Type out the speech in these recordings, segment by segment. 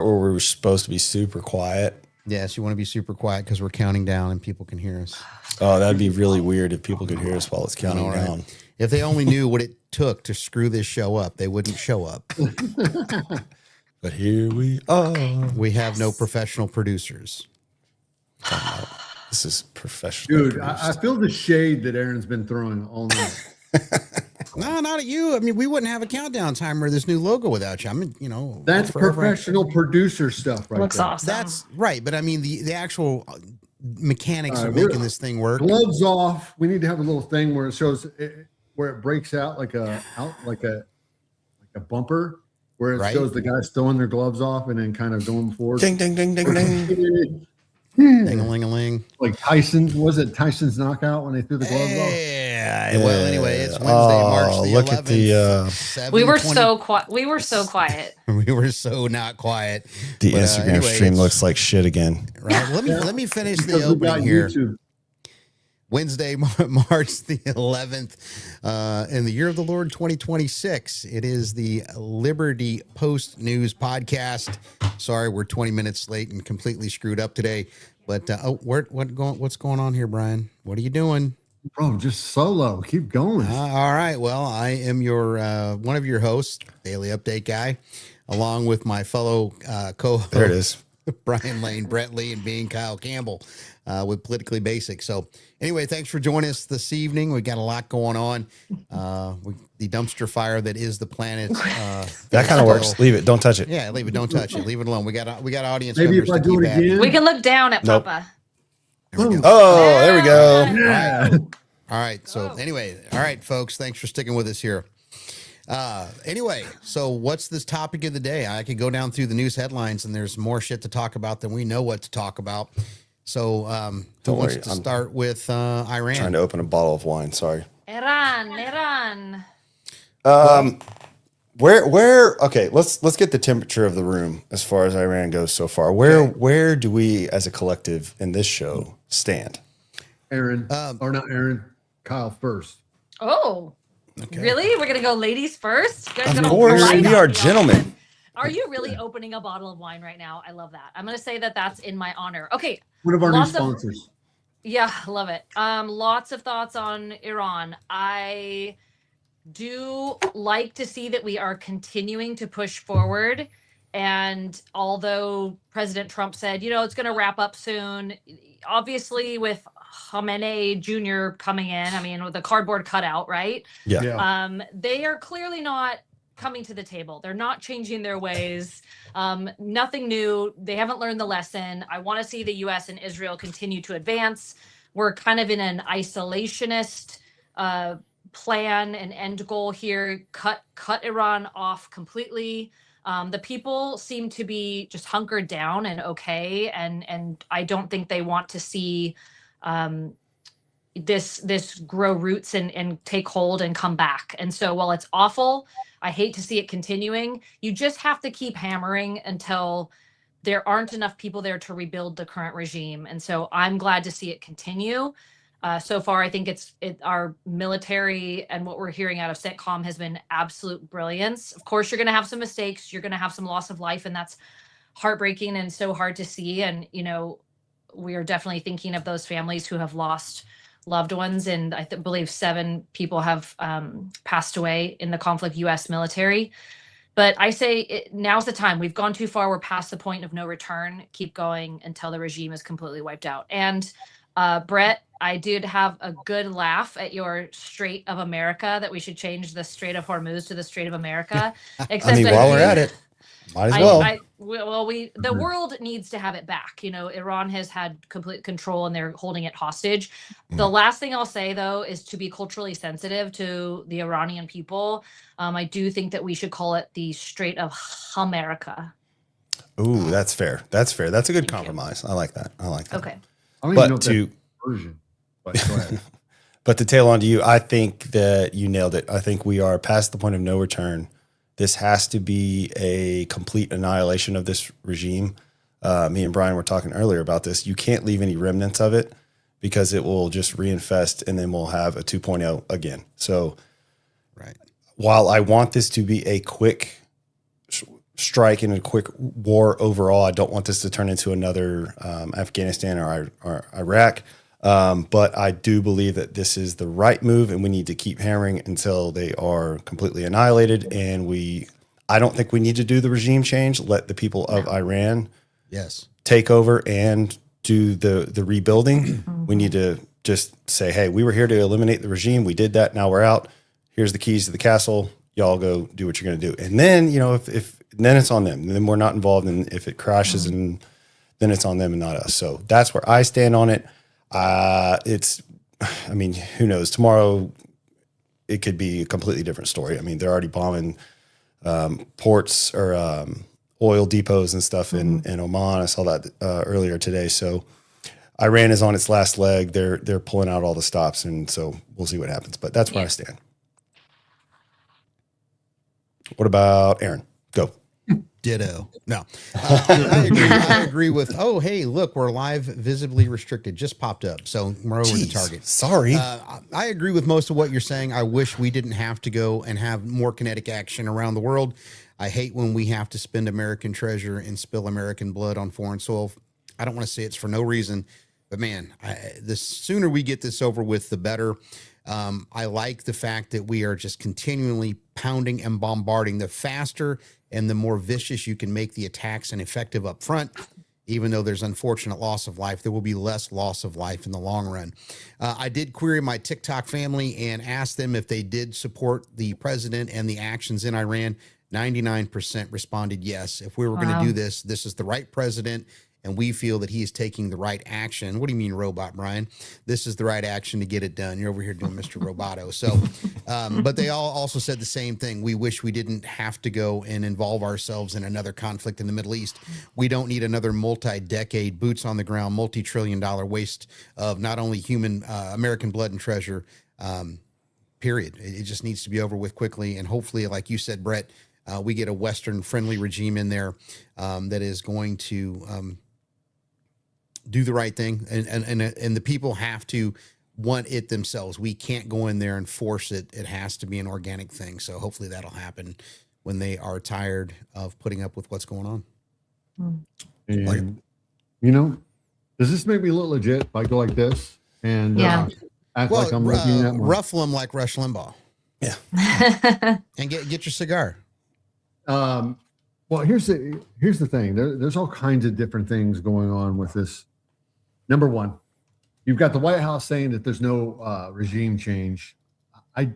Or we're supposed to be super quiet. Yes, you want to be super quiet because we're counting down and people can hear us. Oh, that'd be really weird if people could hear us while it's counting down. If they only knew what it took to screw this show up, they wouldn't show up. But here we are. We have no professional producers. This is professional. Dude, I feel the shade that Aaron's been throwing all night. No, not at you. I mean, we wouldn't have a countdown timer or this new logo without you. I mean, That's professional producer stuff, right? Looks awesome. That's right. But I mean, the actual mechanics of making this thing work. Gloves off. We need to have a little thing where it shows where it breaks out like a bumper, where it shows the guys throwing their gloves off and then kind of going forward. Ding, ding, ding, ding, ding. Ding-a-ling-a-ling. Like Tyson's knockout when they threw the gloves off? Yeah. Well, anyway, it's Wednesday, March the 11th. Look at the we were so quiet. We were so quiet. We were so not quiet. The Instagram stream looks like shit again. Right. Let me finish the opening here. YouTube. Wednesday, March the 11th, in the year of the Lord 2026. It is the Liberty Post News podcast. Sorry, we're 20 minutes late and completely screwed up today. But what's going on here, Brian? What are you doing? Bro, just solo. Keep going. All right. Well, I am your one of your hosts, Daily Update guy, along with my fellow co-host. There it is. Brian Lane, Brett Lee, and being Kyle Campbell with Politically Basic. So anyway, thanks for joining us this evening. We got a lot going on. The dumpster fire that is the planet. That kind of works. Leave it. Don't touch it. Yeah, leave it. Don't touch it. Leave it alone. We got audience Maybe members if I to do keep it happy. again. We can look down at Nope. Papa. There we go. Oh, there we go. Yeah. All right. So anyway, all right, folks, thanks for sticking with us here. Anyway, so what's this topic of the day? I could go down through the news headlines and there's more shit to talk about than we know what to talk about. So who wants to start with Iran? Trying to open a bottle of wine. Sorry. Iran. Okay, let's get the temperature of the room as far as Iran goes so far. Where do we as a collective in this show stand? Aaron, or not Aaron, Kyle first. Oh, really? We're going to go ladies first? Of course, we are gentlemen. Are you really opening a bottle of wine right now? I love that. I'm going to say that that's in my honor. Okay. One of our new sponsors. Yeah, love it. Lots of thoughts on Iran. I do like to see that we are continuing to push forward. And although President Trump said, it's going to wrap up soon, obviously with Khamenei Jr. coming in, I mean, with the cardboard cutout, right? Yeah. They are clearly not coming to the table. They're not changing their ways. Nothing new. They haven't learned the lesson. I want to see the U.S. and Israel continue to advance. We're kind of in an isolationist plan and end goal here. Cut Iran off completely. The people seem to be just hunkered down and okay, and I don't think they want to see this grow roots and take hold and come back. And so while it's awful, I hate to see it continuing. You just have to keep hammering until there aren't enough people there to rebuild the current regime. And so I'm glad to see it continue. So far, I think our military and what we're hearing out of CENTCOM has been absolute brilliance. Of course, you're going to have some mistakes. You're going to have some loss of life, and that's heartbreaking and so hard to see. And, we are definitely thinking of those families who have lost loved ones. And I believe 7 people have passed away in the conflict U.S. military. But I say now's the time. We've gone too far. We're past the point of no return. Keep going until the regime is completely wiped out. And Brett, I did have a good laugh at your Strait of America, that we should change the Strait of Hormuz to the Strait of America. Except while we're at it, might as well. The world needs to have it back. Iran has had complete control and they're holding it hostage. The last thing I'll say, though, is to be culturally sensitive to the Iranian people. I do think that we should call it the Strait of America. Ooh, that's fair. That's fair. That's a good compromise. I like that. Okay. I don't even know if that's version. But go ahead. But to tail on to you, I think that you nailed it. I think we are past the point of no return. This has to be a complete annihilation of this regime. Me and Brian were talking earlier about this. You can't leave any remnants of it because it will just reinfest and then we'll have a 2.0 again. So while I want this to be a quick strike in a quick war overall. I don't want this to turn into another Afghanistan or Iraq. But I do believe that this is the right move, and we need to keep hammering until they are completely annihilated. And I don't think we need to do the regime change. Let the people of Iran take over and do the rebuilding. We need to just say, hey, we were here to eliminate the regime. We did that. Now we're out. Here's the keys to the castle. Y'all go do what you're going to do. And then, if then it's on them. Then we're not involved. And if it crashes, and then it's on them and not us. So that's where I stand on it. Who knows? Tomorrow it could be a completely different story. I mean, they're already bombing ports or oil depots and stuff in Oman. I saw that earlier today. So Iran is on its last leg. They're pulling out all the stops, and so we'll see what happens. But that's where I stand. What about Aaron? Go. Ditto. No, I agree with, oh, hey, look, we're live, visibly restricted, just popped up. So we're over the target. Sorry. I agree with most of what you're saying. I wish we didn't have to go and have more kinetic action around the world. I hate when we have to spend American treasure and spill American blood on foreign soil. I don't want to say it's for no reason, but man, the sooner we get this over with, the better. I like the fact that we are just continually pounding and bombarding. The faster and the more vicious you can make the attacks and effective up front, even though there's unfortunate loss of life, there will be less loss of life in the long run. I did query my TikTok family and asked them if they did support the president and the actions in Iran. 99% responded yes. If we were going to do this, this is the right president, and we feel that he is taking the right action. What do you mean, robot, Brian? This is the right action to get it done. You're over here doing Mr. Roboto. So, but they all also said the same thing. We wish we didn't have to go and involve ourselves in another conflict in the Middle East. We don't need another multi-decade, boots on the ground, multi-trillion-dollar waste of not only human American blood and treasure, period. It just needs to be over with quickly. And hopefully, like you said, Brett, we get a Western-friendly regime in there that is going to do the right thing, and the people have to want it themselves. We can't go in there and force it. It has to be an organic thing. So hopefully that'll happen when they are tired of putting up with what's going on. And, does this make me look legit if I go like this and act like I'm looking at ruffle them like Rush Limbaugh? Yeah. And get your cigar. Well, here's the thing. There's all kinds of different things going on with this. Number one, you've got the White House saying that there's no regime change. I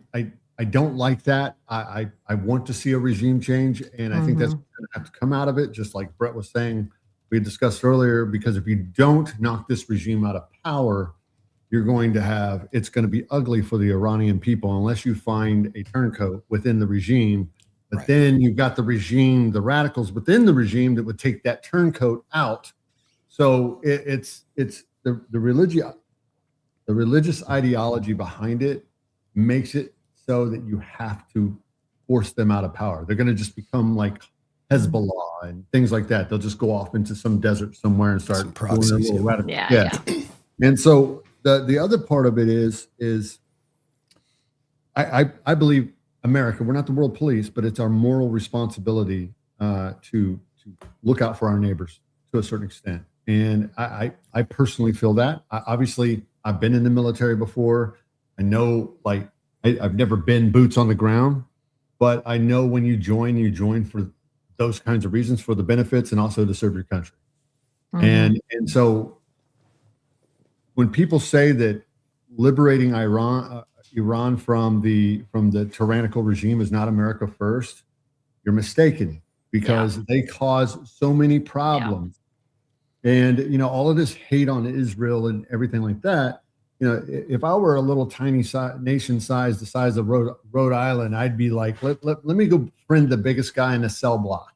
don't like that. I want to see a regime change, and I think that's going to have to come out of it, just like Brett was saying, we discussed earlier, because if you don't knock this regime out of power, it's going to be ugly for the Iranian people unless you find a turncoat within the regime. But then you've got the regime, the radicals within the regime that would take that turncoat out. So it's the religious ideology behind it makes it so that you have to force them out of power. They're going to just become like Hezbollah and things like that. They'll just go off into some desert somewhere and start doing their little radical. Yeah. And so the other part of it is I believe America, we're not the world police, but it's our moral responsibility to look out for our neighbors to a certain extent. And I personally feel that. Obviously, I've been in the military before. I know, I've never been boots on the ground, but I know when you join for those kinds of reasons, for the benefits and also to serve your country. And so when people say that liberating Iran from the tyrannical regime is not America first, you're mistaken, because they cause so many problems. And, all of this hate on Israel and everything like that, if I were a little tiny nation size, the size of Rhode Island, I'd be like, let me go friend the biggest guy in the cell block,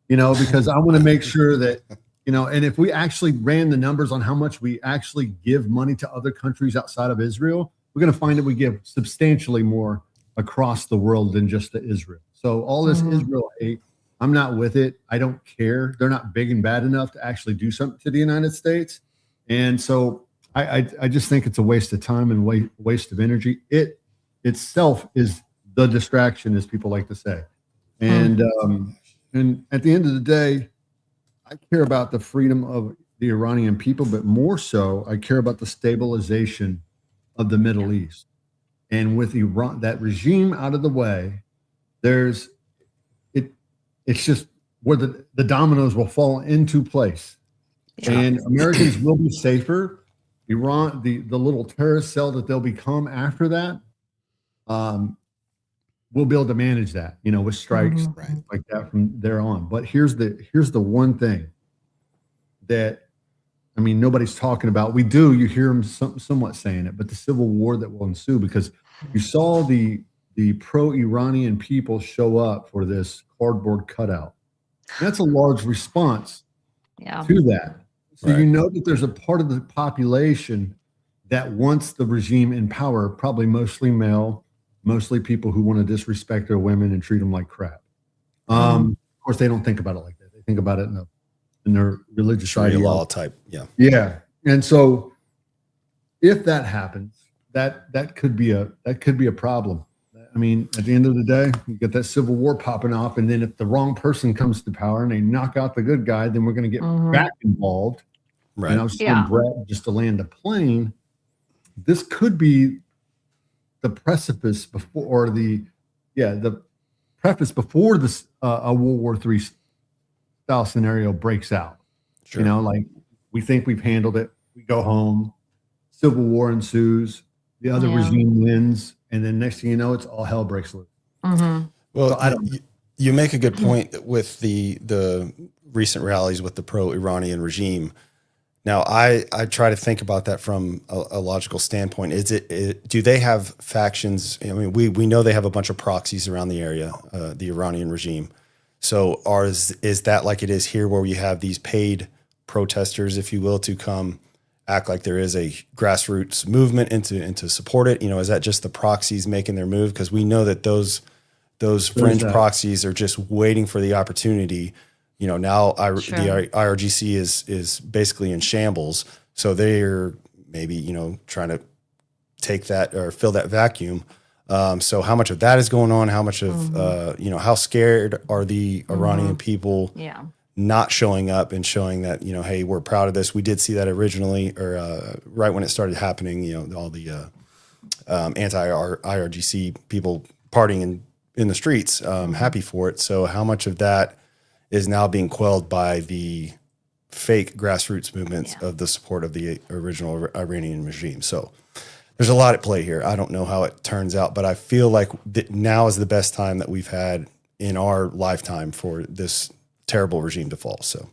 because I want to make sure that, and if we actually ran the numbers on how much we actually give money to other countries outside of Israel, we're going to find that we give substantially more across the world than just to Israel. So all this Israel hate, I'm not with it. I don't care. They're not big and bad enough to actually do something to the United States. And so I just think it's a waste of time and waste of energy. It itself is the distraction, as people like to say. And And at the end of the day, I care about the freedom of the Iranian people, but more so, I care about the stabilization of the Middle East. And with Iran, that regime out of the way, there's it. It's just where the dominoes will fall into place, and Americans will be safer. Iran, the little terrorist cell that they'll become after that, we'll be able to manage that, with strikes like that from there on. But here's the one thing that, I mean, nobody's talking about. We do, you hear them somewhat saying it, but the civil war that will ensue, because you saw the pro-Iranian people show up for this cardboard cutout. That's a large response to that. So you know that there's a part of the population that wants the regime in power, probably mostly male, mostly people who want to disrespect their women and treat them like crap. Of course, they don't think about it like that. They think about it in their religious Sharia ideology. law type. Yeah. Yeah. And so if that happens, that could be a problem. I mean, at the end of the day, you get that civil war popping off, and then if the wrong person comes to power and they knock out the good guy, then we're going to get back involved. Right. And I was telling Brett, just to land a plane, this could be the precipice before, or the preface before this a World War III style scenario breaks out. Sure. Like, we think we've handled it. We go home, civil war ensues, the other regime wins, and then next thing you know, it's all hell breaks loose. Well, So you make a good point with the recent rallies with the pro-Iranian regime. Now, I try to think about that from a logical standpoint. Do they have factions? I mean, we know they have a bunch of proxies around the area, the Iranian regime. So is that like it is here, where we have these paid protesters, if you will, to come act like there is a grassroots movement into support it? Is that just the proxies making their move? Because we know that those fringe proxies are just waiting for the opportunity. Now the IRGC is basically in shambles, so they're maybe trying to take that or fill that vacuum. So how much of that is going on? How much of how scared are the Iranian people? Not showing up and showing that, hey, we're proud of this. We did see that originally, or right when it started happening, all the anti-IRGC people partying in the streets, happy for it. So how much of that is now being quelled by the fake grassroots movements of the support of the original Iranian regime? So there's a lot at play here. I don't know how it turns out, but I feel like now is the best time that we've had in our lifetime for this terrible regime to fall. So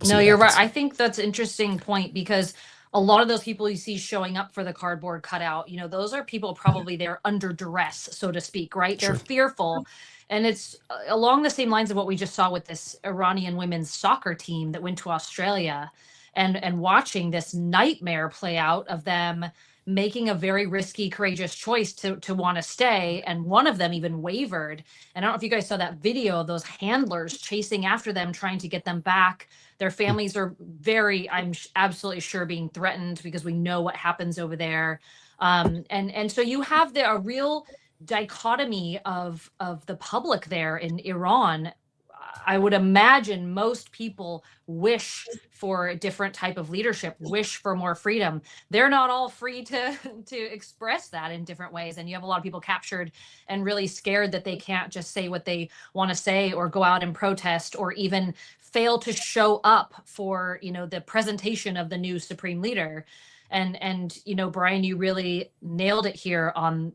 no, you're right. I think that's an interesting point, because a lot of those people you see showing up for the cardboard cutout, those are people probably they're under duress, so to speak, right? They're fearful. And it's along the same lines of what we just saw with this Iranian women's soccer team that went to Australia, and watching this nightmare play out of them making a very risky, courageous choice to want to stay. And one of them even wavered. And I don't know if you guys saw that video of those handlers chasing after them, trying to get them back. Their families are I'm absolutely sure, being threatened, because we know what happens over there. And so you have a real dichotomy of the public there in Iran. I would imagine most people wish for a different type of leadership, wish for more freedom. They're not all free to express that in different ways. And you have a lot of people captured and really scared that they can't just say what they want to say, or go out and protest, or even fail to show up for, the presentation of the new supreme leader. And Brian, you really nailed it here on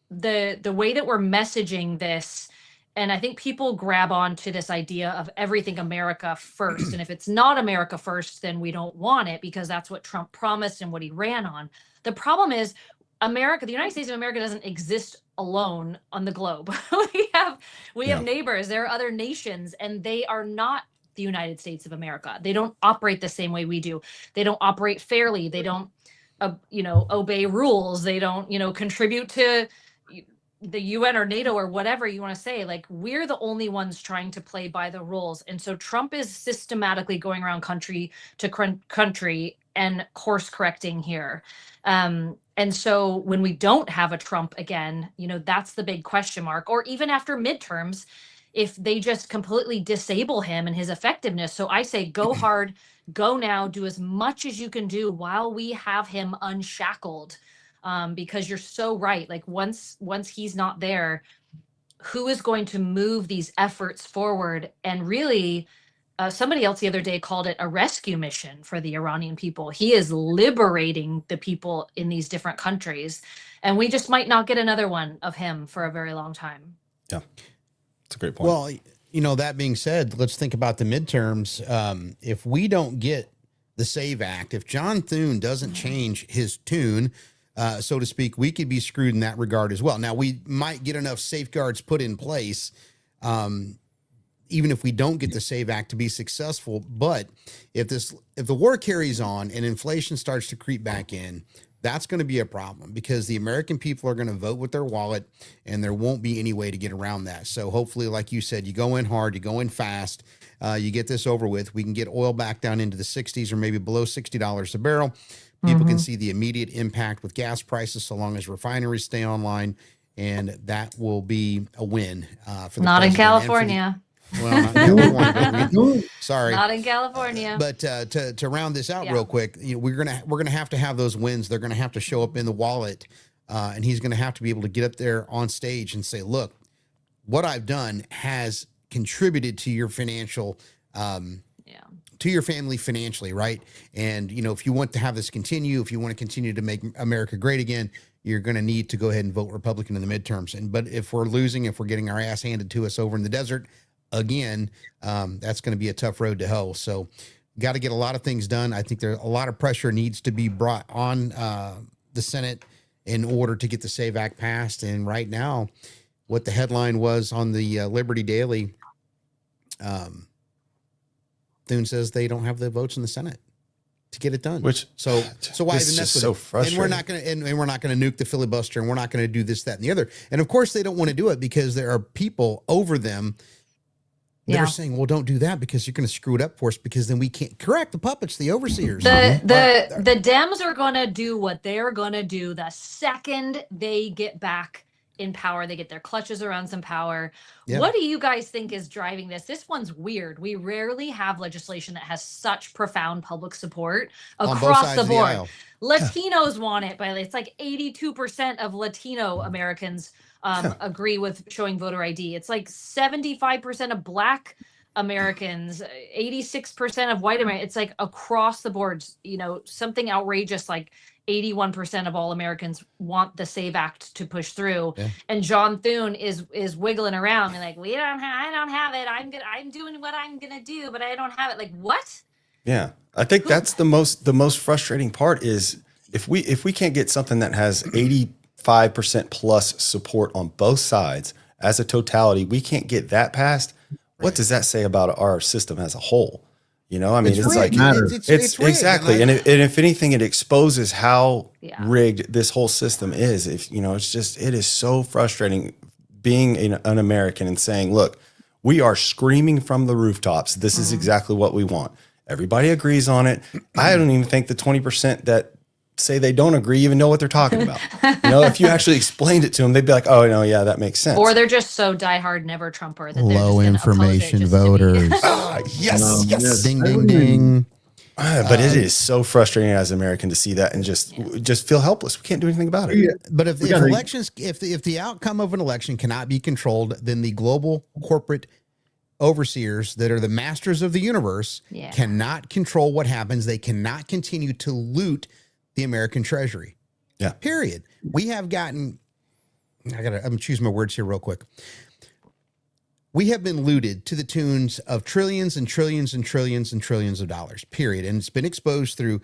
the way that we're messaging this. And I think people grab onto this idea of everything America first. And if it's not America first, then we don't want it, because that's what Trump promised and what he ran on. The problem is the United States of America doesn't exist alone on the globe. we have neighbors. There are other nations, and they are not the United States of America. They don't operate the same way we do. They don't operate fairly. They don't, obey rules. They don't, contribute to the UN or NATO or whatever you want to say. Like, we're the only ones trying to play by the rules. And so Trump is systematically going around country to country and course correcting here. And so when we don't have a Trump again, that's the big question mark. Or even after midterms, if they just completely disable him and his effectiveness. So I say go hard, go now, do as much as you can do while we have him unshackled. Because you're so right. Like once he's not there, who is going to move these efforts forward? And really, somebody else the other day called it a rescue mission for the Iranian people. He is liberating the people in these different countries. And we just might not get another one of him for a very long time. Yeah, it's a great point. Well, you know, that being said, let's think about the midterms. If we don't get the SAVE Act, if John Thune doesn't change his tune, so to speak, we could be screwed in that regard as well. Now, we might get enough safeguards put in place, even if we don't get the SAVE Act to be successful. But if the war carries on and inflation starts to creep back in, that's going to be a problem, because the American people are going to vote with their wallet, and there won't be any way to get around that. So hopefully, like you said, you go in hard, you go in fast, you get this over with. We can get oil back down into the 60s or maybe below $60 a barrel. People can see the immediate impact with gas prices, so long as refineries stay online, and that will be a win for the Not in president and California. well, not in California, but sorry. Not in California. But to round this out real quick, you know, we're gonna have to have those wins. They're gonna have to show up in the wallet, and he's gonna have to be able to get up there on stage and say, "Look, what I've done has contributed to your financial." To your family financially, right? And, you know, if you want to have this continue, if you want to continue to make America great again, you're going to need to go ahead and vote Republican in the midterms. But if we're losing, if we're getting our ass handed to us over in the desert, again, that's going to be a tough road to hoe. So got to get a lot of things done. I think there a lot of pressure needs to be brought on the Senate in order to get the SAVE Act passed. And right now, what the headline was on the Liberty Daily, Thune says they don't have the votes in the Senate to get it done. So why even mess with so it? frustrating. And we're not going to, and we're not going to nuke the filibuster, and we're not going to do this, that, and the other. And of course, they don't want to do it because there are people over them that are saying, "Well, don't do that because you're going to screw it up for us, because then we can't correct the puppets, the overseers." The Dems are going to do what they're going to do the second they get back in power. They get their clutches around some power. Yeah. What do you guys think is driving this? This one's weird. We rarely have legislation that has such profound public support across the board. Latinos want it, but it's like 82% of Latino Americans agree with showing voter ID. It's like 75% of Black Americans, 86% of white Americans. It's like across the board, you know, something outrageous like 81% of all Americans want the SAVE Act to push through. Yeah. And John Thune is wiggling around and like, I don't have it. I'm doing what I'm gonna do, but I don't have it. Like, what? Yeah. I think that's the most frustrating part is if we can't get something that has 85% plus support on both sides as a totality, we can't get that passed. What does that say about our system as a whole? You know, I mean, it's like, it's exactly. And if anything, it exposes how rigged this whole system is. If, you know, it is so frustrating being an American and saying, look, we are screaming from the rooftops. This is exactly what we want. Everybody agrees on it. I don't even think the 20% that say they don't agree even know what they're talking about. You know, if you actually explained it to them, they'd be like, oh, no, yeah, that makes sense. Or they're just so diehard never Trumper that low information voters. Yes. Ding, ding, ding. But it is so frustrating as an American to see that and just feel helpless. We can't do anything about it. Yeah. But if elections, if the outcome of an election cannot be controlled, then the global corporate overseers that are the masters of the universe cannot control what happens. They cannot continue to loot the American treasury. Yeah. Period. We have gotten, I'm choosing my words here real quick. We have been looted to the tunes of trillions and trillions and trillions and trillions of dollars, period. And it's been exposed through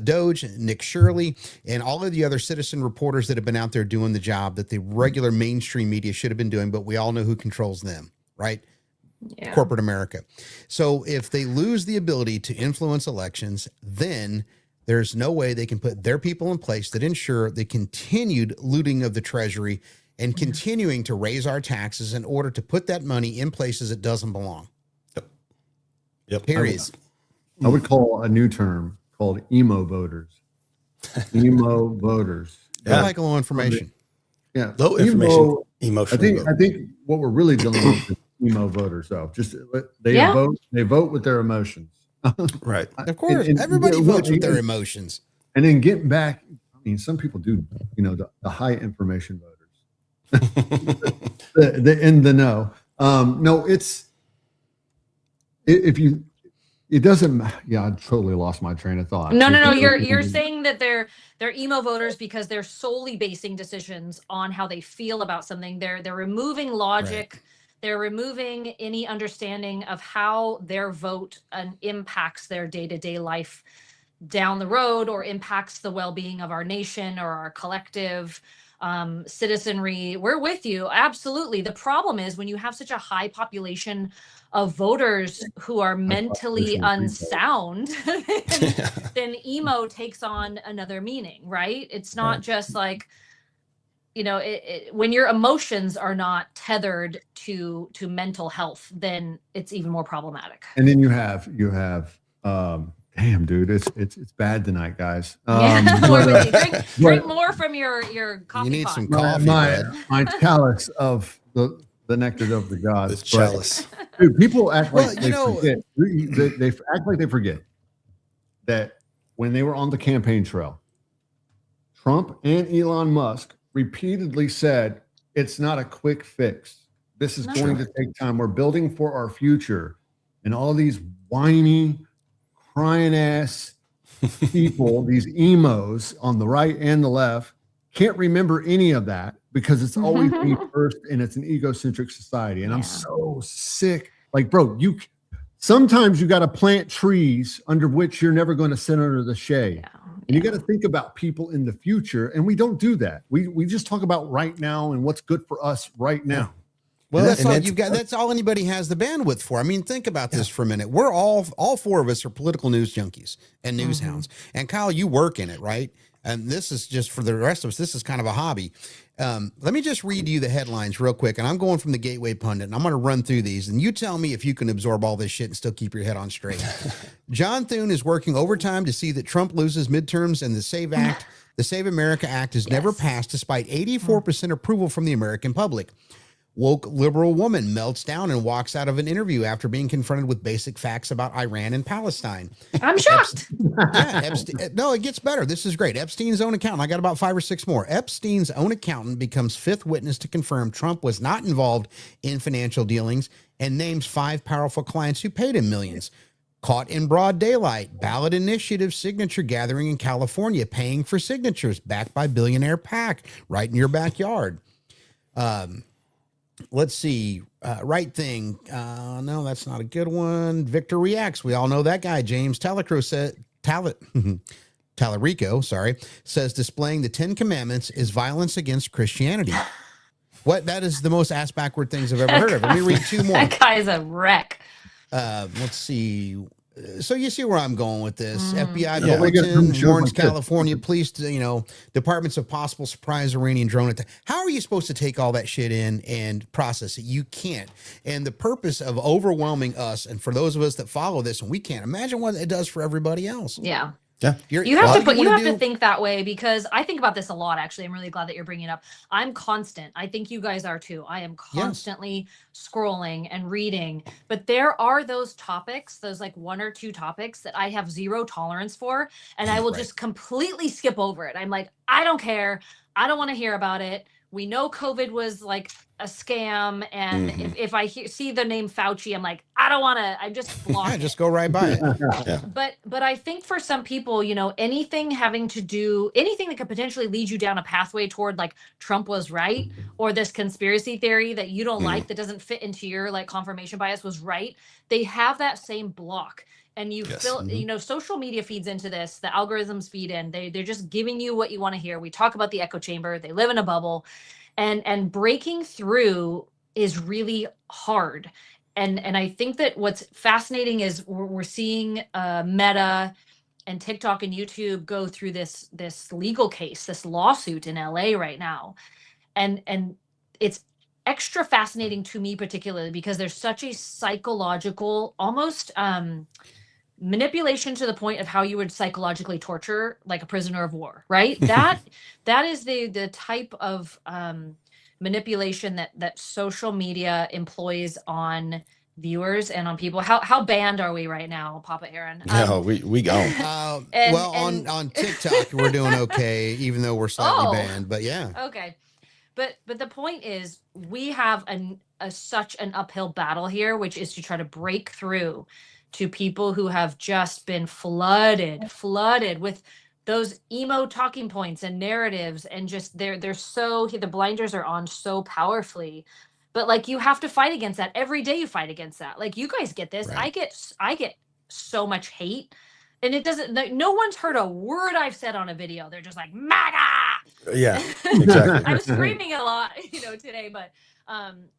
Doge, Nick Shirley, and all of the other citizen reporters that have been out there doing the job that the regular mainstream media should have been doing, but we all know who controls them, right? Yeah. Corporate America. So if they lose the ability to influence elections, then there's no way they can put their people in place that ensure the continued looting of the treasury and continuing to raise our taxes in order to put that money in places it doesn't belong. Yep. Period. I would call a new term called emo voters. Emo voters. Yeah. Like low information. Yeah. Low information. Emotional. I think what we're really dealing with emo voters though. Just they Yeah. vote with their emotions. Right. Of course, And- everybody yeah, votes with well, their emotions. And then getting back, I mean, some people do, the high information voters, the in the know. No, it doesn't. Yeah, I totally lost my train of thought. No. You're saying that they're emo voters because they're solely basing decisions on how they feel about something. They're removing logic. They're removing any understanding of how their vote impacts their day-to-day life down the road, or impacts the well-being of our nation or our collective citizenry. We're with you, absolutely. The problem is when you have such a high population of voters who are mentally unsound, then emo takes on another meaning, right? It's not just like, when your emotions are not tethered to mental health, then it's even more problematic. And then you have damn, dude, it's bad tonight, guys. We're with you. Drink more from your coffee You need pot. some coffee, bud. my chalice of the nectar of the gods. The chalice. Dude, people act like Well, they forget. They act like they forget that when they were on the campaign trail, Trump and Elon Musk repeatedly said it's not a quick fix. This is going to take time. We're building for our future. And all these whiny, crying ass people, these emos on the right and the left, can't remember any of that because it's always me first and it's an egocentric society. And I'm so sick. Like, bro, sometimes you got to plant trees under which you're never going to sit under the shade. Yeah. And you got to think about people in the future. And we don't do that. We just talk about right now and what's good for us right now. Well, And that's that- all and you've got. That's all anybody has the bandwidth for. I mean, think about this for a minute. We're all four of us are political news junkies and news hounds. And Kyle, you work in it, right? And this is just for the rest of us. This is kind of a hobby. Let me just read you the headlines real quick. And I'm going from the Gateway Pundit, and I'm going to run through these. And you tell me if you can absorb all this shit and still keep your head on straight. John Thune is working overtime to see that Trump loses midterms and the Save America Act is never passed despite 84% approval from the American public. Woke liberal woman melts down and walks out of an interview after being confronted with basic facts about Iran and Palestine. I'm shocked. No, it gets better. This is great. Epstein's own accountant. I got about 5 or 6 more. Epstein's own accountant becomes fifth witness to confirm Trump was not involved in financial dealings and names 5 powerful clients who paid him millions. Caught in broad daylight, ballot initiative signature gathering in California, paying for signatures backed by billionaire PAC right in your backyard. Let's see. Right Thing. No, that's not a good one. Victor Reacts. We all know that guy. James Talarico says displaying the 10 Commandments is violence against Christianity. What? That is the most ass backward things I've ever heard of. Let me read 2 more. That guy's a wreck. Let's see. So you see where I'm going with this. FBI Yeah. bulletin warns Yeah. California police, departments of possible surprise Iranian drone attack. How are you supposed to take all that shit in and process it? You can't. And the purpose of overwhelming us, and for those of us that follow this, and we can't imagine what it does for everybody else. Yeah. Yeah. You have to think that way, because I think about this a lot, actually. I'm really glad that you're bringing it up. I'm constant. I think you guys are too. I am constantly scrolling and reading, but there are those topics, those like 1 or 2 topics that I have zero tolerance for, and I will just completely skip over it. I'm like, I don't care. I don't want to hear about it. We know COVID was like a scam. And if I see the name Fauci, I'm like, I don't want to, I just block it. Just go right by it. But I think for some people, anything having to do, anything that could potentially lead you down a pathway toward like Trump was right, or this conspiracy theory that you don't like, that doesn't fit into your like confirmation bias was right. They have that same block. And you feel, social media feeds into this, the algorithms feed in, they're just giving you what you want to hear. We talk about the echo chamber, they live in a bubble, and breaking through is really hard. And I think that what's fascinating is we're seeing Meta and TikTok and YouTube go through this legal case, this lawsuit in LA right now. And it's extra fascinating to me particularly because there's such a psychological, almost manipulation to the point of how you would psychologically torture like a prisoner of war, right? That is the type of manipulation that social media employs on viewers and on people. How banned are we right now, Papa Aaron? No, we gone. Well, and on TikTok, we're doing okay, even though we're slightly Oh. banned. But yeah, okay, but the point is we have such an uphill battle here, which is to try to break through to people who have just been flooded with those emo talking points and narratives, and just they're so, the blinders are on so powerfully. But like, you have to fight against that every day. You fight against that. Like, you guys get this. Right. I get so much hate, and it doesn't, like, no one's heard a word I've said on a video. They're just like, MAGA. Yeah, exactly. I'm screaming a lot, today, but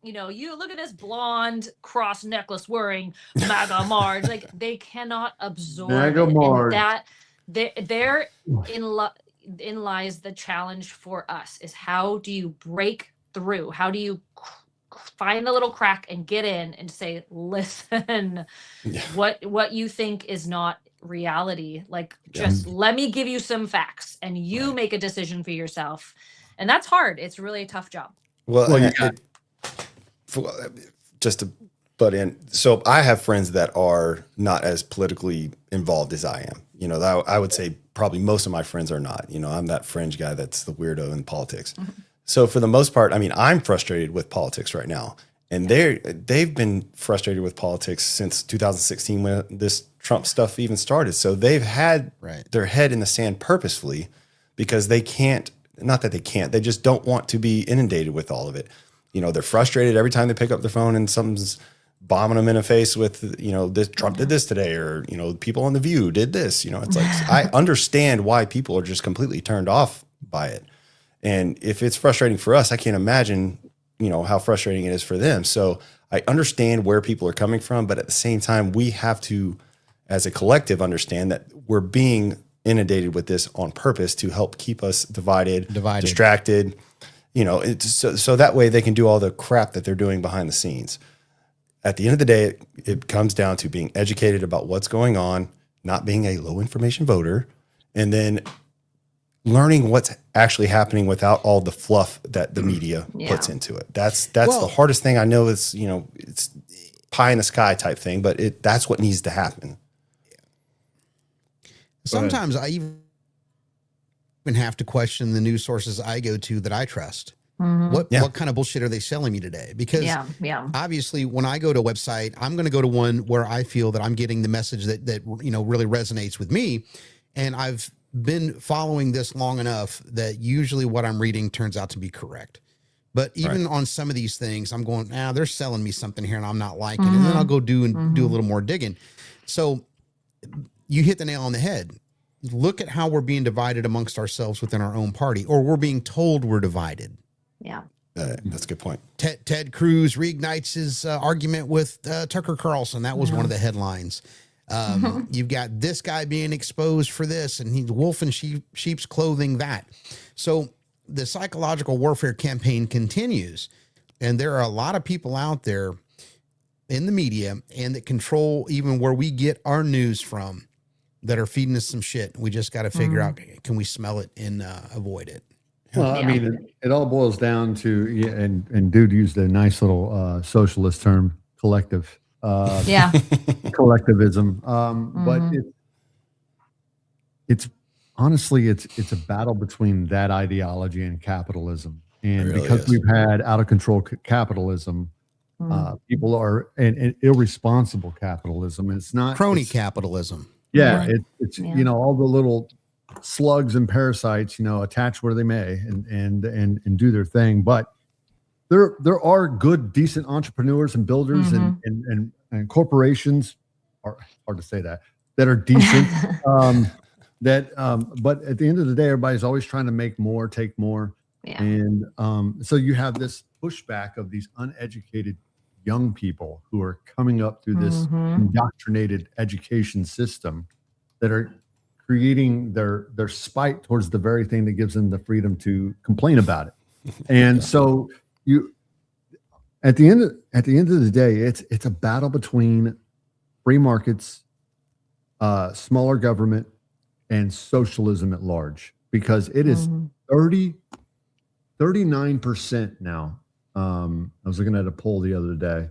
you look at this blonde cross necklace wearing MAGA Marge. Like, they cannot absorb MAGA it. Marge. And that therein lies the challenge for us, is how do you break through? How do you find the little crack and get in and say, listen, Yeah. what you think is not reality. Like, just let me give you some facts and you make a decision for yourself. And that's hard. It's really a tough job. Well, you just to butt in. So I have friends that are not as politically involved as I am. I would say probably most of my friends are not. I'm that fringe guy that's the weirdo in politics. Mm-hmm. So for the most part, I mean, I'm frustrated with politics right now. And they've been frustrated with politics since 2016 when this Trump stuff even started. So they've had their head in the sand purposefully, because they can't, not that they can't, they just don't want to be inundated with all of it. They're frustrated every time they pick up their phone and something's bombing them in the face with, this Trump did this today, or, people on The View did this. It's like, I understand why people are just completely turned off by it. And if it's frustrating for us, I can't imagine, how frustrating it is for them. So I understand where people are coming from, but at the same time, we have to, as a collective, understand that we're being inundated with this on purpose to help keep us divided. Distracted, so that way they can do all the crap that they're doing behind the scenes. At the end of the day, it comes down to being educated about what's going on, not being a low information voter, and then learning what's actually happening without all the fluff that the media puts into it. That's the hardest thing. I know it's pie in the sky type thing, but that's what needs to happen. Sometimes I even have to question the news sources I go to that I trust. What kind of bullshit are they selling me today? Because obviously when I go to a website, I'm going to go to one where I feel that I'm getting the message that really resonates with me. And I've been following this long enough that usually what I'm reading turns out to be correct. But even on some of these things, I'm going, they're selling me something here and I'm not liking it. And then I'll go do a little more digging. So you hit the nail on the head. Look at how we're being divided amongst ourselves within our own party, or we're being told we're divided. Yeah. That's a good point. Ted Cruz reignites his argument with Tucker Carlson. That was one of the headlines. You've got this guy being exposed for this, and he's wolf in sheep's clothing that. So the psychological warfare campaign continues, and there are a lot of people out there in the media and that control even where we get our news from that are feeding us some shit. We just got to figure out, can we smell it and avoid it? Well, I mean, it all boils down to, and dude used a nice little socialist term, collective. Collectivism. But it's honestly, it's a battle between that ideology and capitalism. And really because we've had out of control capitalism, people are, and irresponsible capitalism. And it's not crony capitalism. Yeah. It's all the little slugs and parasites, attach where they may and do their thing. But there are good, decent entrepreneurs and builders and corporations, are hard to say that are decent. But at the end of the day, everybody's always trying to make more, take more. Yeah. And so you have this pushback of these uneducated young people who are coming up through this indoctrinated education system that are creating their spite towards the very thing that gives them the freedom to complain about it. And so at the end of the day, it's a battle between free markets, smaller government, and socialism at large, because it is 30 39% now. I was looking at a poll the other day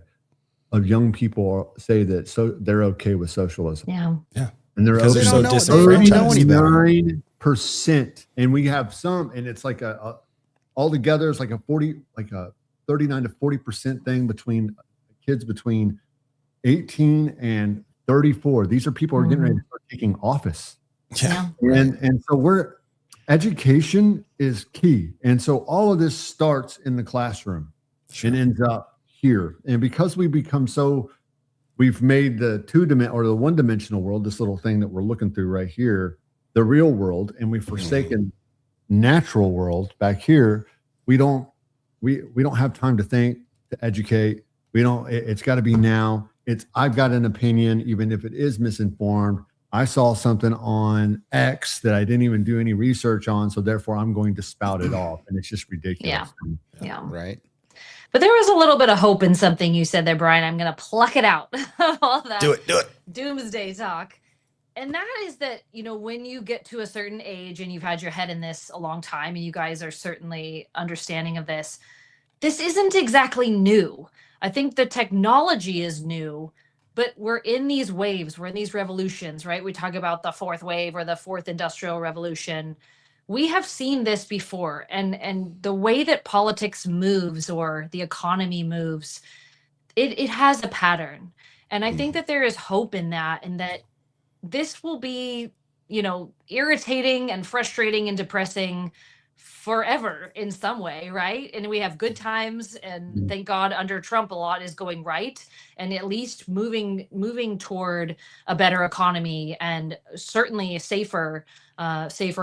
of young people say that they're okay with socialism. Yeah. And they're Because okay. they're so They don't disenfranchised. know any better. 39%. And we have some, and it's like altogether, it's like a 39 to 40% thing between kids between 18 and 34. These are people who are getting ready to start taking office. Yeah. And so education is key. And so all of this starts in the classroom Sure. and ends up here. And because we've made the the one-dimensional world, this little thing that we're looking through right here, the real world, and we've forsaken natural world back here. We don't have time to think, to educate. It's got to be now. I've got an opinion, even if it is misinformed. I saw something on X that I didn't even do any research on, so therefore I'm going to spout it off, and it's just ridiculous. Yeah. Right. But there was a little bit of hope in something you said there, Brian. I'm going to pluck it out. All that Do it. doomsday talk. And that is that, when you get to a certain age and you've had your head in this a long time, and you guys are certainly understanding of this isn't exactly new. I think the technology is new, but we're in these waves, we're in these revolutions, right? We talk about the fourth wave or the fourth industrial revolution. We have seen this before, and the way that politics moves or the economy moves, it has a pattern. And I think that there is hope in that, and that this will be, irritating and frustrating and depressing forever in some way, right? And we have good times, and thank God under Trump a lot is going right, and at least moving toward a better economy, and certainly a safer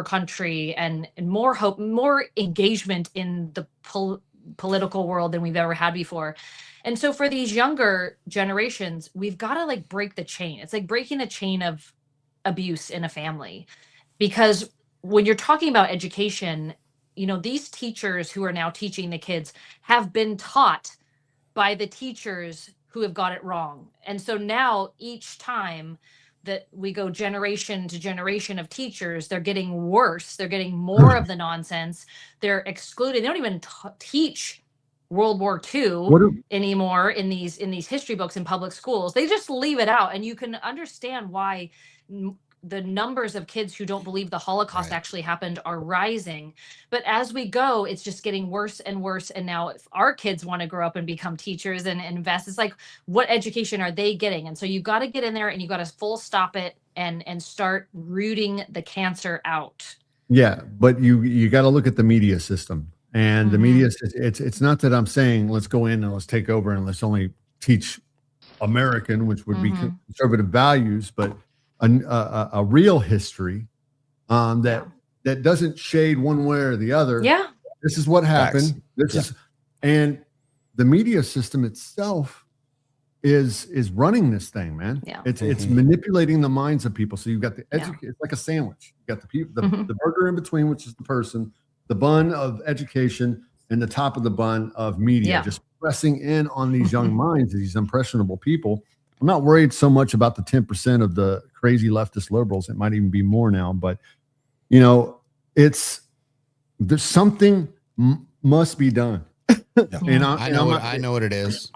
country, and more hope, more engagement in the political world than we've ever had before. And so for these younger generations, we've got to break the chain. It's like breaking a chain of abuse in a family, because when you're talking about education, these teachers who are now teaching the kids have been taught by the teachers who have got it wrong. And so now each time that we go generation to generation of teachers, they're getting worse. They're getting more of the nonsense. They're excluded. They don't even teach World War II anymore in these history books in public schools. They just leave it out. And you can understand why the numbers of kids who don't believe the Holocaust actually happened are rising. But as we go, it's just getting worse and worse. And now if our kids want to grow up and become teachers and invest, it's like, what education are they getting? And so you got to get in there, and you got to full stop it and start rooting the cancer out. Yeah, but you got to look at the media system. And the media, it's not that I'm saying let's go in and let's take over and let's only teach American, which would be conservative values, but a real history that doesn't shade one way or the other. Yeah. This is what happened. And the media system itself is running this thing, man. Yeah. It's manipulating the minds of people. So you've got it's like a sandwich. You got the people, the burger in between, which is the person, the bun of education, and the top of the bun of media, just pressing in on these young minds, these impressionable people. I'm not worried so much about the 10% of the crazy leftist liberals. It might even be more now, but there's something must be done. And I know what it is.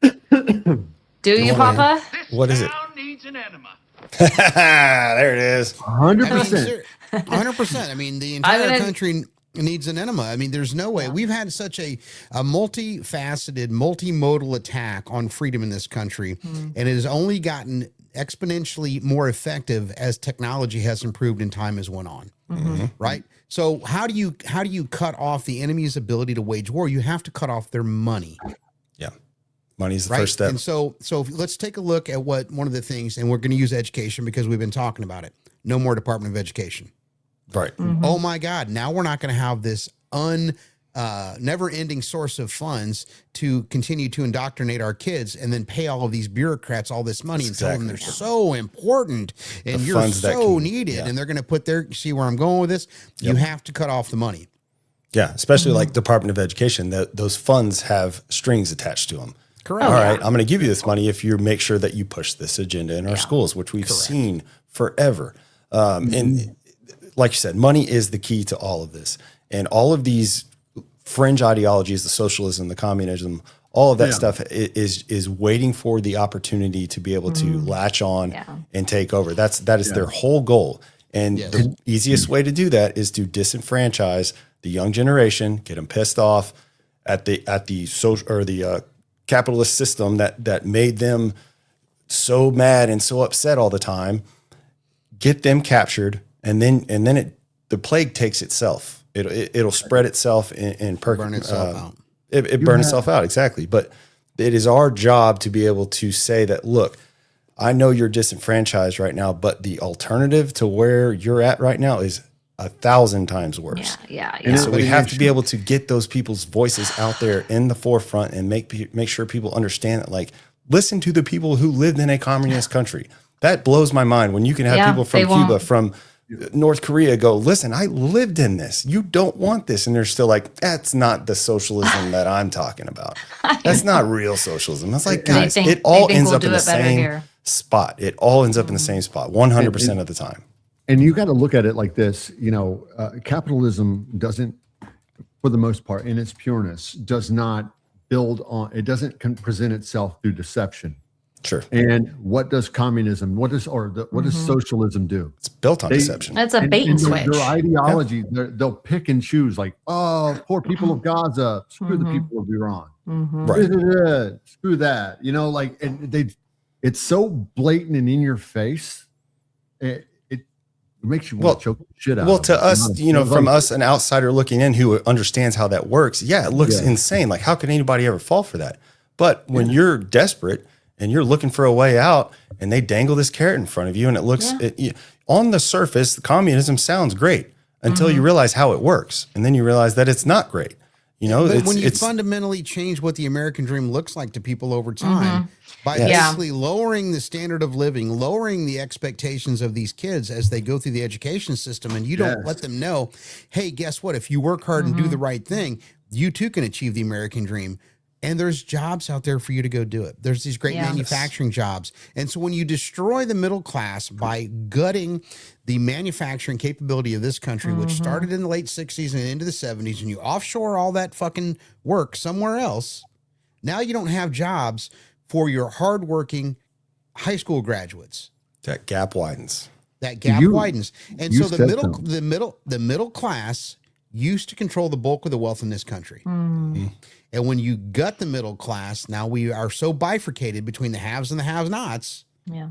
Do you, Papa? What is it? Needs an enema. There it is. 100%. 100%. I mean, the entire country needs an enema. I mean, there's no way. We've had such a multifaceted, multimodal attack on freedom in this country, and it has only gotten exponentially more effective as technology has improved and time has went on. Right? So how do you cut off the enemy's ability to wage war? You have to cut off their money. Yeah. Money's the first step. And so let's take a look at one of the things, and we're going to use education because we've been talking about it. No more Department of Education. Right. Oh my God. Now we're not going to have this never-ending source of funds to continue to indoctrinate our kids and then pay all of these bureaucrats all this money and tell them they're so important and you're so needed. And they're going to put see where I'm going with this? You have to cut off the money. Yeah, especially like Department of Education, those funds have strings attached to them. Correct. All right, I'm going to give you this money if you make sure that you push this agenda in our schools, which we've seen forever. And like you said, money is the key to all of this. And all of these fringe ideologies, the socialism, the communism, all of that Yeah. stuff is waiting for the opportunity to be able to latch on Yeah. and take over. That is their whole goal. And Yes. the easiest way to do that is to disenfranchise the young generation, get them pissed off at the social or the capitalist system that made them so mad and so upset all the time. Get them captured, and then the plague takes itself. It'll spread itself and Burn itself out. It burn itself out, exactly. But it is our job to be able to say that, look, I know you're disenfranchised right now, but the alternative to where you're at right now is 1,000 times worse. Yeah. And so we have to be able to get those people's voices out there in the forefront and make sure people understand that, like, listen to the people who lived in a communist country. That blows my mind when you can have Yeah, people from they Cuba, won't. from North Korea go, listen, I lived in this. You don't want this. And they're still like, that's not the socialism that I'm talking about. That's not real socialism. That's like, guys, it all ends we'll up do in the it better same here. spot. It all ends up in the same spot 100% of the time. And you got to look at it like this, capitalism doesn't, for the most part, in its pureness, does not build on, it doesn't present itself through deception. Sure. And what does communism, what does socialism do? It's built on deception. That's a bait and switch. Their ideology, they'll pick and choose, like, oh, poor people of Gaza, screw the people of Iran. Right. Screw that. And it's so blatant and in your face. It makes you want to choke the shit out. Well, of to it. us, from us, an outsider looking in who understands how that works, yeah, it looks insane. Like, how can anybody ever fall for that? But when you're desperate and you're looking for a way out, and they dangle this carrot in front of you, and it looks on the surface, communism sounds great until you realize how it works, and then you realize that it's not great. But when you fundamentally change what the American dream looks like to people over time by basically lowering the standard of living, lowering the expectations of these kids as they go through the education system, and you don't let them know, hey, guess what? If you work hard and do the right thing, you too can achieve the American dream. And there's jobs out there for you to go do it. There's these great manufacturing jobs. And so when you destroy the middle class by gutting the manufacturing capability of this country, which started in the late 60s and into the 70s, and you offshore all that fucking work somewhere else, now you don't have jobs for your hardworking high school graduates. that gap widens. That gap widens. And so the middle class used to control the bulk of the wealth in this country. And when you gut the middle class, now we are so bifurcated between the haves and the have-nots. Yeah.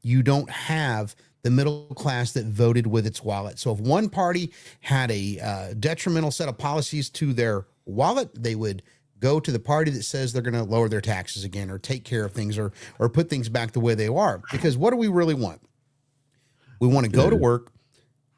You don't have the middle class that voted with its wallet. So if one party had a detrimental set of policies to their wallet, they would go to the party that says they're going to lower their taxes again, or take care of things, or put things back the way they are. Because what do we really want? We want to go to work.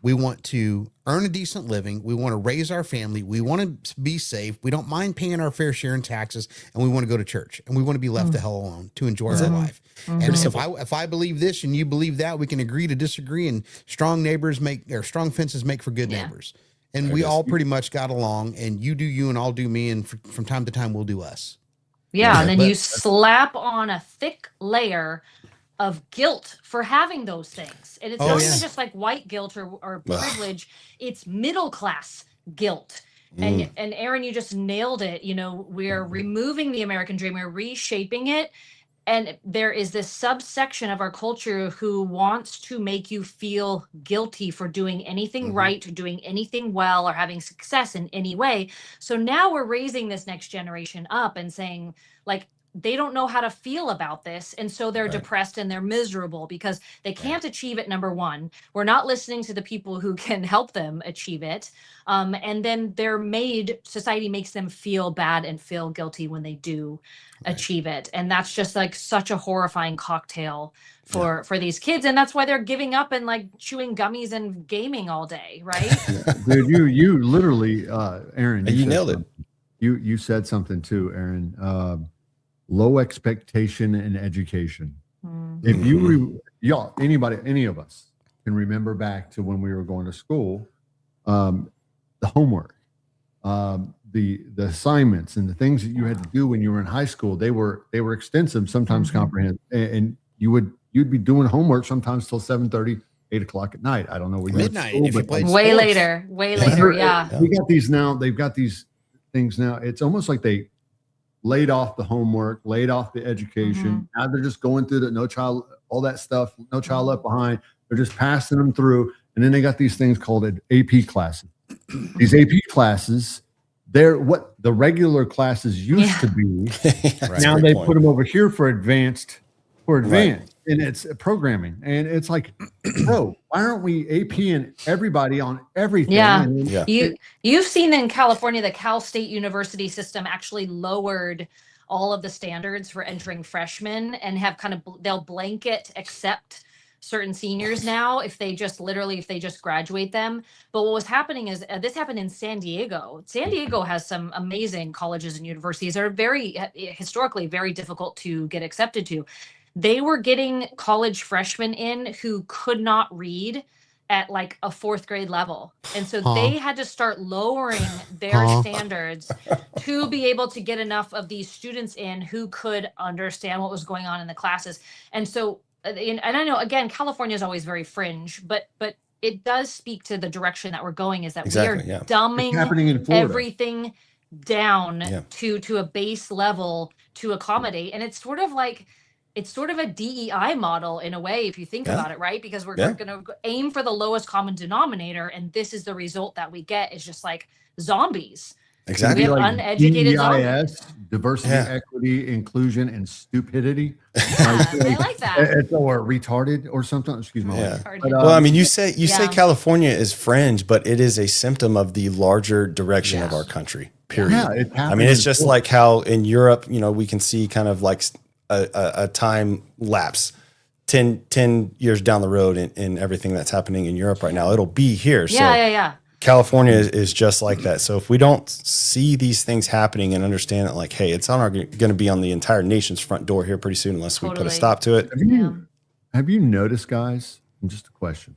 We want to earn a decent living. We want to raise our family. We want to be safe. We don't mind paying our fair share in taxes, and we want to go to church, and we want to be left the hell alone to enjoy our life. And if I believe this and you believe that, we can agree to disagree, and strong fences make for good neighbors. And we all pretty much got along, and you do you and I'll do me. And from time to time, we'll do us. Yeah. And then you slap on a thick layer of guilt for having those things. And it's not even just like white guilt or privilege, it's middle class guilt. And Aaron, you just nailed it. We're removing the American dream, we're reshaping it. And there is this subsection of our culture who wants to make you feel guilty for doing anything right, or doing anything well, or having success in any way. So now we're raising this next generation up and saying, like, they don't know how to feel about this. And so they're depressed and they're miserable because they can't achieve it. Number one, we're not listening to the people who can help them achieve it. And then society makes them feel bad and feel guilty when they do achieve it. And that's just like such a horrifying cocktail for these kids. And that's why they're giving up and like chewing gummies and gaming all day. Right. Dude, you literally, Aaron, You nailed it. You said something too, Aaron. Low expectation in education. If any of us can remember back to when we were going to school, the homework, the assignments, and the things that you had to do when you were in high school, they were extensive, sometimes comprehensive, and you'd be doing homework sometimes till 7:30, 8 o'clock at night. I don't know where you midnight school, if you played way sports. later. Yeah. We got these now. They've got these things now. It's almost like they laid off the homework, laid off the education. Now they're just going through the all that stuff, no child left behind. They're just passing them through. And then they got these things called AP classes. These AP classes, they're what the regular classes used to be. Right. Now they put them over here for advanced. And it's programming. And it's like, bro, why aren't we APing everybody on everything? Yeah. And then, You've seen in California, the Cal State University system actually lowered all of the standards for entering freshmen and have they'll blanket accept certain seniors now if they just graduate them. But what was happening is this happened in San Diego. San Diego has some amazing colleges and universities that are historically very difficult to get accepted to. They were getting college freshmen in who could not read at like a 4th grade level. And so they had to start lowering their standards to be able to get enough of these students in who could understand what was going on in the classes. And so, and I know, again, California is always very fringe, but it does speak to the direction that we're going, is that we are dumbing everything down to a base level to accommodate. And it's sort of a DEI model in a way, if you think about it, right? Because we're going to aim for the lowest common denominator, and this is the result that we get, is just like zombies. Exactly. We have uneducated zombies. Diversity, equity, inclusion, and stupidity. I like that. Or retarded or something. Excuse me. Well, I mean, you say California is fringe, but it is a symptom of the larger direction of our country. Period. Yeah, I mean, it's just like how in Europe, we can see kind of like a time lapse 10 years down the road in everything that's happening in Europe right now. It'll be here. California is just like that. So if we don't see these things happening and understand it, like, hey, it's going to be on the entire nation's front door here pretty soon unless we put a stop to it. Have you noticed, guys, just a question,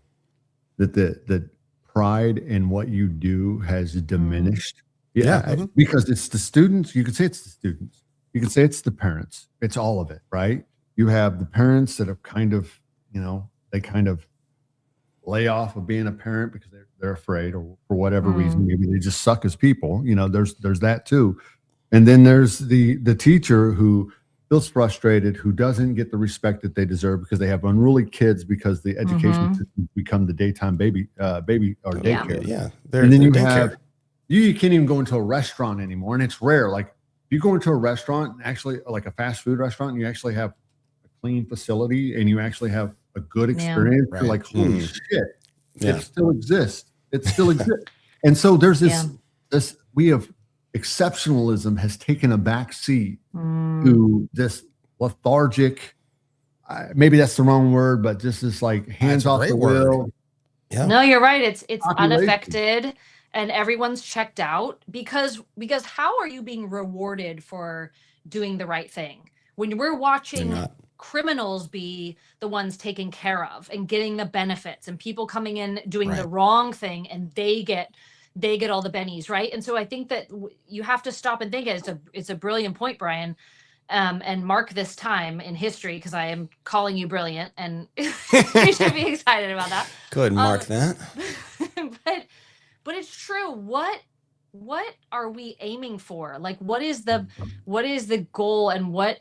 that the pride in what you do has diminished? Because it's the students. You could say it's the students. You can say it's the parents. It's all of it, right? You have the parents that have kind of, they kind of lay off of being a parent because they're afraid, or for whatever reason, maybe they just suck as people. There's that too. And then there's the teacher who feels frustrated, who doesn't get the respect that they deserve because they have unruly kids, because the education system become the daytime baby or daycare. And then you can't even go into a restaurant anymore. And it's rare. Like, you go into a restaurant, actually like a fast food restaurant, and you actually have a clean facility and you actually have a good experience. You're like, holy shit, it still exists. It still exists. And so there's this we have exceptionalism has taken a back seat to this lethargic, maybe that's the wrong word, but just this like hands off the wheel. No, you're right. It's unaffected. And everyone's checked out because how are you being rewarded for doing the right thing when we're watching criminals be the ones taken care of and getting the benefits, and people coming in doing the wrong thing and they get all the bennies, right? And so I think that you have to stop and think it's a brilliant point, Brian, and mark this time in history, because I am calling you brilliant, and you should be excited about that. Go ahead and mark that. But it's true. What are we aiming for? Like, what is the goal, and what,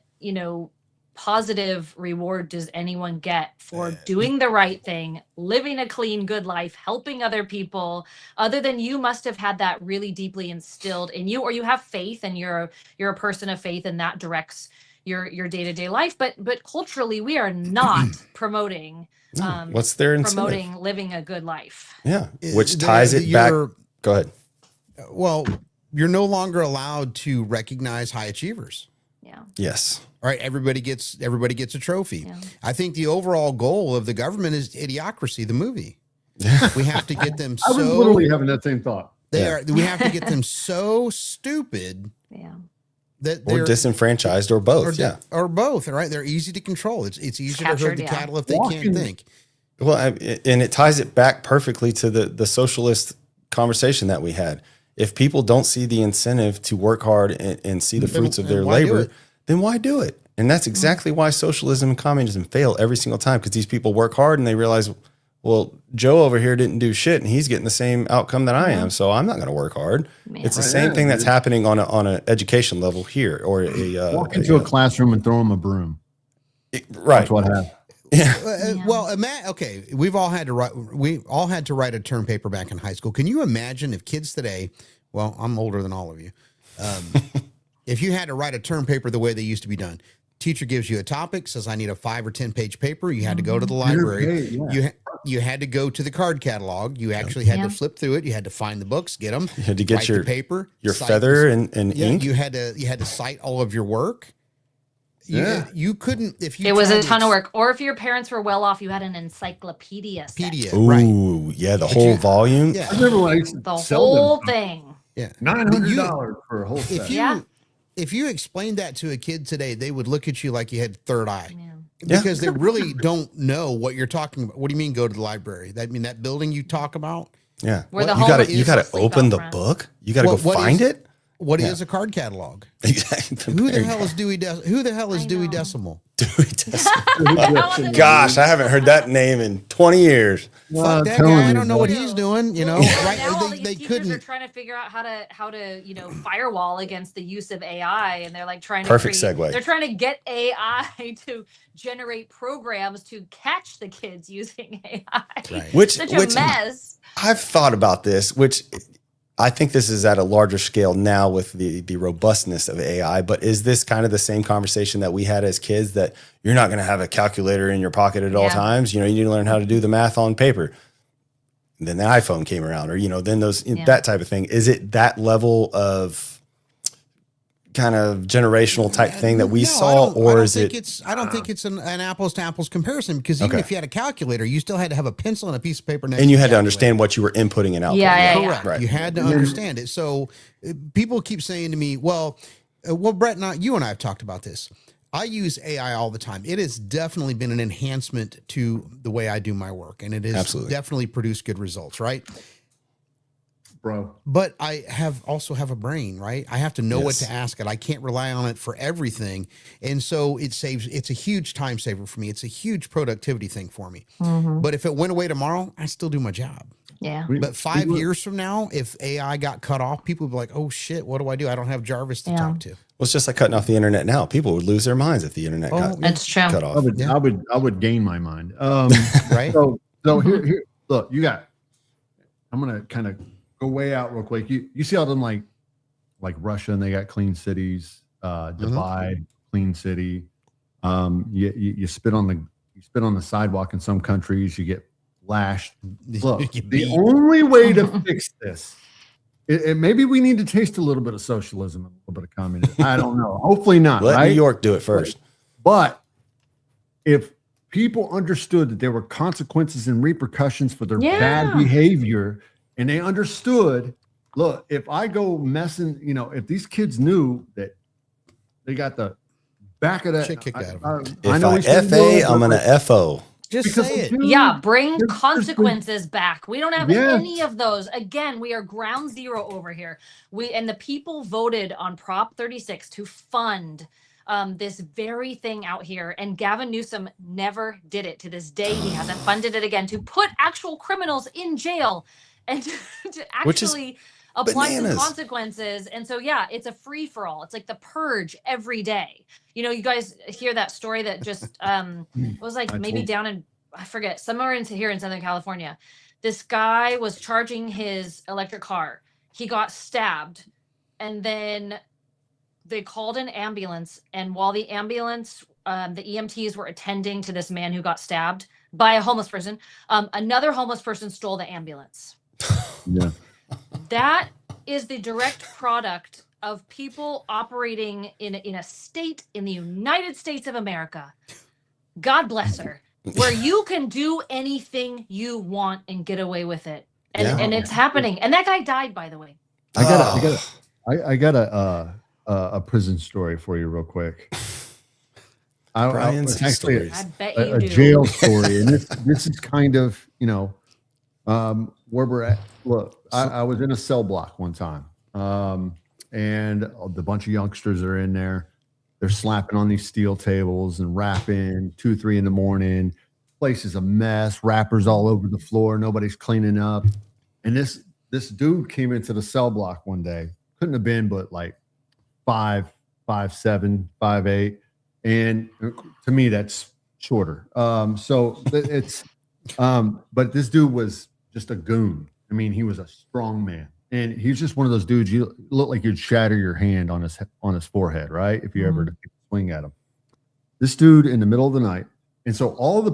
positive reward does anyone get for doing the right thing, living a clean, good life, helping other people, other than you must have had that really deeply instilled in you, or you have faith and you're a person of faith and that directs your day-to-day life. But culturally, we are not promoting what's their incentive? Promoting living a good life. Yeah, which ties it back. Go ahead. Well, you're no longer allowed to recognize high achievers. Yeah. Yes. All right. Everybody gets a trophy. Yeah. I think the overall goal of the government is Idiocracy, the movie. We have to get them. I was literally having that same thought. We have to get them so stupid. Yeah. That or disenfranchised, or both. Or both. All right. They're easy to control. It's easier to herd the cattle if they can't think. Well, and it ties it back perfectly to the socialist conversation that we had. If people don't see the incentive to work hard and see the fruits of their labor, then why do it? And that's exactly why socialism and communism fail every single time, because these people work hard and they realize, well, Joe over here didn't do shit and he's getting the same outcome that I am. So I'm not going to work hard. Man. It's the Right, same yeah, thing that's dude. happening on an education level here or Walk into a classroom and throw them a broom. right. That's what happened. Yeah. Well, okay, we all had to write a term paper back in high school. Can you imagine if kids today, well, I'm older than all of you, if you had to write a term paper the way they used to be done? Teacher gives you a topic, says I need a 5 or 10 page paper. You had to go to the library. Yeah. You had to go to the card catalog. You actually had Yeah. to flip through it. You had to find the books, get them. You had to get write your the paper, your cite feather and Yeah, ink. you had to cite all of your work. Yeah. You couldn't if you. It was tried a to ton of work. Or if your parents were well off, you had an encyclopedia set. Wikipedia, Ooh, right? yeah, the But whole you- volume. Yeah. I remember when I used to The sell whole them thing. Yeah. $900 for a whole set. If you Yeah. if you explained that to a kid today, they would look at you like you had third eye. Yeah. Yeah. Because they really don't know what you're talking about. What do you mean go to the library? That building you talk about? Yeah. Where the What- You got to homeless you got to people sleep open out the front. book. You got to What- go what find is- it. What is Yeah. a card catalog? Exactly. Who the hell is Dewey Who the hell is I Dewey know. Decimal? Gosh, I haven't heard that name in 20 years. Fuck that telling guy. I you, don't know what bro. he's doing, you know. Well, Right? now all They these teachers are couldn't trying to figure out how to firewall against the use of AI, and they're like trying Perfect to segue. They're trying to get AI to generate programs to catch the kids using AI. Right. Which Such a mess. I've thought about this, which I think this is at a larger scale now with the robustness of AI, but is this kind of the same conversation that we had as kids that you're not going to have a calculator in your pocket at all Yeah. times? You know, you need to learn how to do the math on paper. And then the iPhone came around or, then Yeah. that type of thing. Is it that level of kind of generational type thing that we No, saw, or is it? I don't think it's an apples to apples comparison because even Okay. if you had a calculator, you still had to have a pencil and a piece of paper next And you to had the to understand calculator. what you were inputting and outputting. Yeah, yeah, Correct. Right. You had to understand it. So people keep saying to me, well, Brett you and I have talked about this. I use AI all the time. It has definitely been an enhancement to the way I do my work, and it has Absolutely. definitely produced good results, right? Bro. But I also have a brain, right? I have to know what Yes. to ask it. I can't rely on it for everything. And so it's a huge time saver for me. It's a huge productivity thing for me. But if it went away tomorrow, I still do my job. Yeah. But 5 years from now, if AI got cut off, people would be like, oh shit, what do? I don't have Jarvis to Yeah. talk to. Well, it's just like cutting off the internet now. People would lose their minds if the internet got That's true. cut I off. would, Yeah. I would gain my mind. Right? So here, look, I'm going to kind of go way out real quick. You see all them like Russia, and they got clean cities, Dubai, clean city. You spit on the sidewalk in some countries, you get lashed. Look, You the beat. only way to fix this, maybe we need to taste a little bit of socialism, and a little bit of communism. I don't know. Hopefully not. Let right? New York do it first. But if people understood that there were consequences and repercussions for their bad Yeah. behavior, and they understood, look, if I go messing, if these kids knew that they got the back of that, Shit kicked out of If I we shouldn't do FA, it, I'm but going to FO. Just because say it. dude, Yeah, bring there's- consequences back. We don't have Yes. any of those. Again, we are ground zero over here. The people voted on Prop 36 to fund this very thing out here, and Gavin Newsom never did it. To this day, he hasn't funded it again to put actual criminals in jail and to Which is actually apply some bananas. consequences. And so, yeah, it's a free for all. It's like the purge every day. You guys hear that story that just was like I maybe told- down in, I forget, somewhere here in Southern California. This guy was charging his electric car. He got stabbed, and then they called an ambulance. And while the ambulance, the EMTs were attending to this man who got stabbed by a homeless person, another homeless person stole the ambulance. Yeah. That is the direct product of people operating in a state in the United States of America. God bless her, where you can do anything you want and get away with it. And, Yeah. and it's happening. And that guy died, by the way. I got a prison story for you real quick. Brian's it's actually stories. I bet you a do. jail story, and this is kind of where we're at. Look, I was in a cell block one time, and the bunch of youngsters are in there. They're slapping on these steel tables and rapping 2, 3 in the morning. place is a mess. Wrappers all over the floor. Nobody's cleaning up. And this dude came into the cell block one day. Couldn't have been but like 5'7", 5'8", and to me that's shorter. So it's but this dude was just a goon. I mean, he was a strong man, and he's just one of those dudes. You look like you'd shatter your hand on his forehead, right? If you ever swing at him. This dude in the middle of the night, and so all the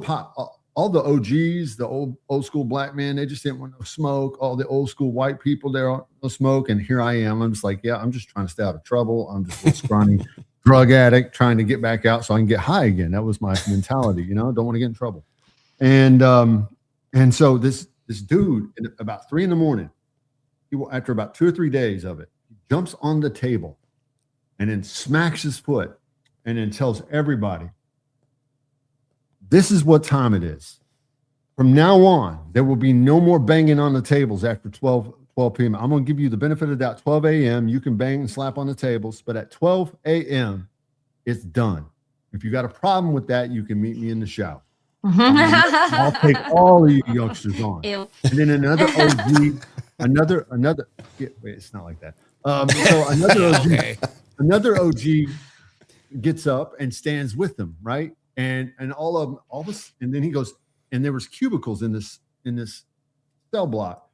OGs, the old school black men, they just didn't want no smoke. All the old school white people, there are no smoke, and here I am. I'm just like, yeah, I'm just trying to stay out of trouble. I'm just a scrawny drug addict trying to get back out so I can get high again. That was my mentality, don't want to get in trouble. And so this dude, about 3 a.m, after about 2 or 3 days of it, he jumps on the table and then smacks his foot and then tells everybody, this is what time it is. From now on, there will be no more banging on the tables after 12 p.m. I'm going to give you the benefit of the doubt. 12 a.m., you can bang and slap on the tables, but at 12 a.m., it's done. If you got a problem with that, you can meet me in the shower. I'll take all of you youngsters on. Ew. And then another OG, wait, it's not like that. So another OG gets up and stands with them, right? And all of us, and then he goes, and there was cubicles in this cell block.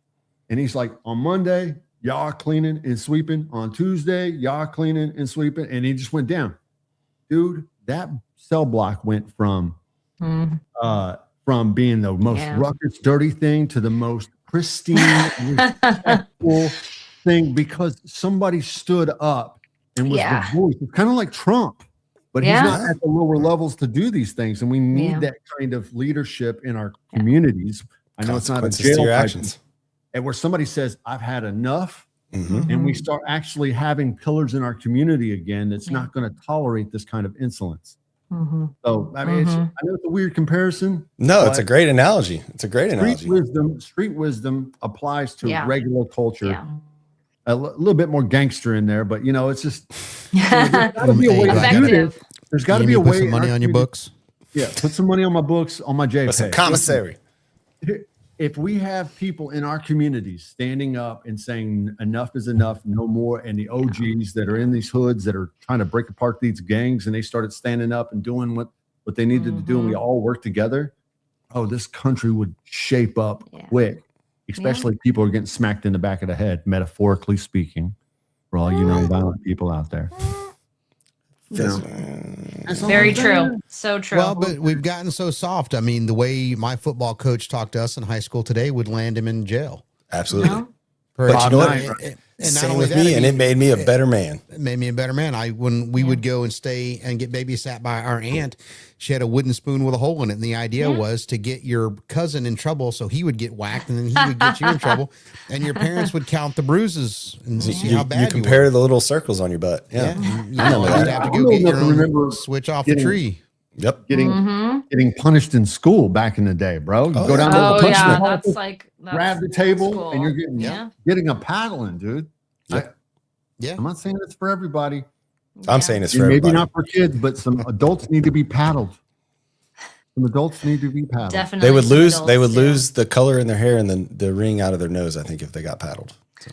And he's like, on Monday, y'all cleaning and sweeping. On Tuesday, y'all cleaning and sweeping. And he just went down. Dude, that cell block went from being the most ruckus, dirty thing to the most pristine, respectful thing because somebody stood up and was the voice. It's kind of like Trump. But he's not at the lower levels to do these things. And we need that kind of leadership in our communities. I know it's not a jail to your actions. And where somebody says, I've had enough. And we start actually having pillars in our community again that's not going to tolerate this kind of insolence. So, I mean, I know it's a weird comparison. No, it's a great analogy. It's a great analogy. Street wisdom applies to regular culture. Yeah. A little bit more gangster in there, but it's just there's got to be a way to do this. There's got to be a way. Put some money on your books. Yeah, put some money on my books, on my JPay. Some commissary. If we have people in our communities standing up and saying enough is enough, no more, and the OGs that are in these hoods that are trying to break apart these gangs, and they started standing up and doing what they needed to do, and we all work together, this country would shape up quick. Especially people are getting smacked in the back of the head, metaphorically speaking, for all violent people out there. Very true. So true. Well, but we've gotten so soft. I mean, the way my football coach talked to us in high school today would land him in jail. Absolutely. But you know what? And same with me, and it made me a better man. It made me a better man. When we would go and stay and get babysat by our aunt, she had a wooden spoon with a hole in it. And the idea was to get your cousin in trouble so he would get whacked and then he would get you in trouble. And your parents would count the bruises and see how bad you compare the little circles on your butt. Yeah. You have to go get your own switch off the tree. Yep. Getting punished in school back in the day, bro. You go down to the punishment hall, that's like grab the table, and you're getting a paddling, dude. Yeah. I'm not saying it's for everybody. I'm saying it's for everybody. Maybe not for kids, but some adults need to be paddled. Some adults need to be paddled. Definitely. They would lose the color in their hair and the ring out of their nose, I think, if they got paddled. So,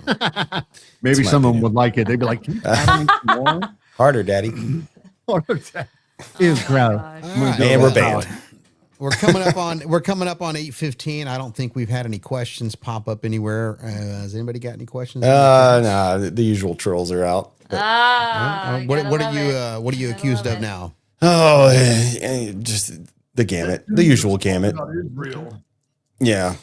maybe some of them would like it. They'd be like, "Can you paddle me some more?" Harder, Daddy. Harder, Daddy. Is crowd. And we're banned. We're coming up on 8:15. I don't think we've had any questions pop up anywhere. Has anybody got any questions? No, the usual trolls are out. What are you accused of now? Oh, just the gamut, the usual gamut. Yeah.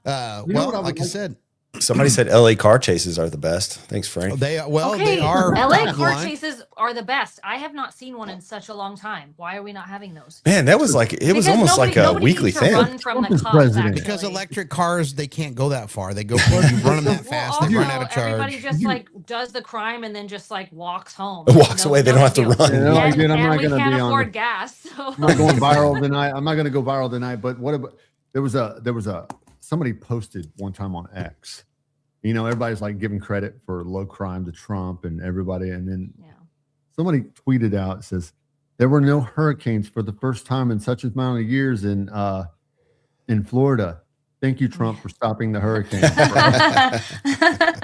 Well, like I said, somebody said LA car chases are the best. Thanks, Frank. They are. LA car chases are the best. I have not seen one in such a long time. Why are we not having those? Man, that was like was almost like a weekly thing. Run from the cops, because electric cars, they can't go that far. They go you run them that fast. They run out of charge. Everybody just does the crime and then just walks home. Walks away. They don't have to run. I'm not going to be on. Afford gas. So. I'm not going viral tonight. I'm not going to go viral tonight. But what about there was a somebody posted one time on X. Everybody's giving credit for low crime to Trump and everybody. And then somebody tweeted out, says, There were no hurricanes for the first time in such amount of years in Florida. Thank you, Trump, for stopping the hurricane.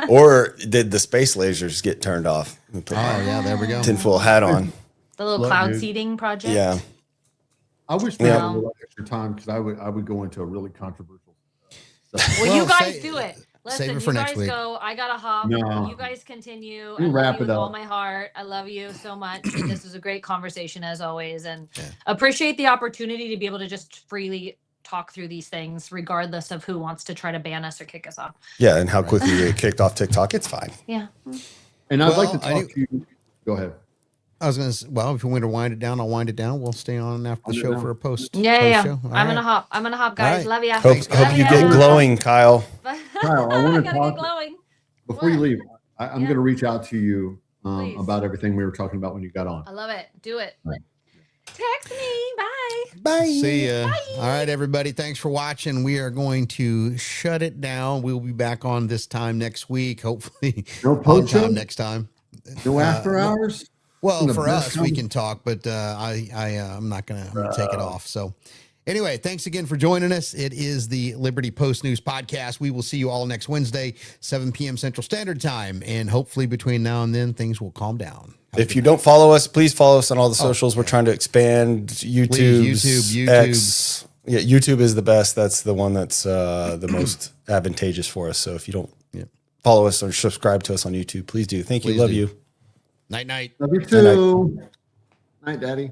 Or did the space lasers get turned off? Oh yeah, there we go. Tinfoil hat on. The little Look, cloud dude. seeding project. Yeah. I wish we had Yeah. a little extra time because I would go into a really controversial stuff. Well, you Well, guys say- do it. Listen, save it you for next guys week. go. I gotta hop. No. You guys continue. You I wrap love you it with all up. my heart. I love you so much. This was a great conversation as always, and Yeah. appreciate the opportunity to be able to just freely talk through these things, regardless of who wants to try to ban us or kick us off. Yeah, and how quickly we get kicked off TikTok. It's fine. Yeah. And I'd like to Well, I talk to you. Go ahead. I was gonna say, well, if you want to wind it down, I'll wind it down. We'll stay on after the Wind it show down. for a post. Yeah, post yeah. show. All I'm gonna right. hop. I'm gonna hop, guys. right. Love ya. Hope, Thanks, hope guys. you Love get ya. glowing, Kyle. Kyle, I wanna gotta talk- get glowing. Before you What? leave, I'm Yeah. going to reach out to you Please. about everything we were talking about when you got on. I love it. Do it. Right. Text me. Bye. Bye. See ya. All right, everybody. Thanks for watching. We are going to shut it down. We'll be back on this time next week. Hopefully, No on post show? time next time. No after hours? Well, The for best us, we com- can talk, but I'm not gonna take it off. So, anyway, thanks again for joining us. It is the Liberty Post News Podcast. We will see you all next Wednesday, 7 p.m. Central Standard Time, and hopefully between now and then things will calm down. Have a If good you night. don't follow us, please follow us on all the socials. We're trying to expand YouTube. YouTube. X. Yeah, YouTube is the best. That's the one that's the most advantageous for us. So if you don't Yeah. follow us or subscribe to us on YouTube, please do. Thank you. Please Love do. you. Night night. Love you too. Night, Daddy.